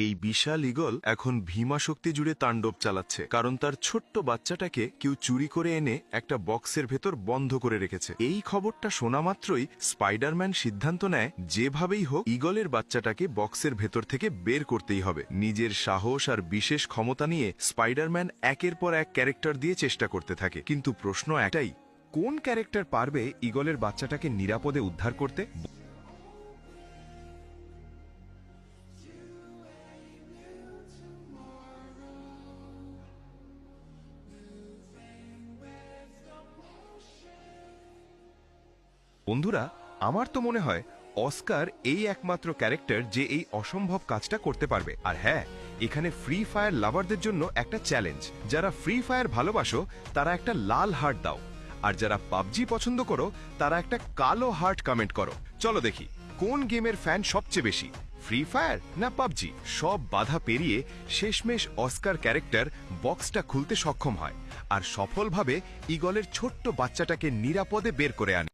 এই বিশাল ঈগল এখন ভীমা শক্তি জুড়ে তাণ্ডব চালাচ্ছে, কারণ তার ছোট্ট বাচ্চাটাকে কেউ চুরি করে এনে একটা বক্সের ভেতর বন্ধ করে রেখেছে। এই খবরটা শোনা মাত্রই স্পাইডারম্যান সিদ্ধান্ত নেয় যেভাবেই হোক ঈগলের বাচ্চাটাকে বক্সের ভেতর থেকে বের করতেই হবে। নিজের সাহস আর বিশেষ ক্ষমতা নিয়ে স্পাইডারম্যান একের পর এক ক্যারেক্টার দিয়ে চেষ্টা করতে থাকে, কিন্তু প্রশ্ন একটাই, কোন ক্যারেক্টার পারবে ঈগলের বাচ্চাটাকে নিরাপদে উদ্ধার করতে? বন্ধুরা, আমার তো মনে হয় অস্কার এই একমাত্র ক্যারেক্টার যে এই অসম্ভব কাজটা করতে পারবে। আর হ্যাঁ, এখানে ফ্রি ফায়ার লাভারদের জন্য একটা চ্যালেঞ্জ। যারা ফ্রি ফায়ার ভালোবাসো তারা একটা লাল হার্ট দাও, আর যারা পাবজি পছন্দ করো তারা একটা কালো হার্ট কমেন্ট করো। চলো দেখি কোন গেমের ফ্যান সবচেয়ে বেশি, ফ্রি ফায়ার না পাবজি। সব বাধা পেরিয়ে শেষমেশ অস্কার ক্যারেক্টার বক্সটা খুলতে সক্ষম হয় আর সফলভাবে ঈগলের ছোট্ট বাচ্চাটাকে নিরাপদে বের করে আনে।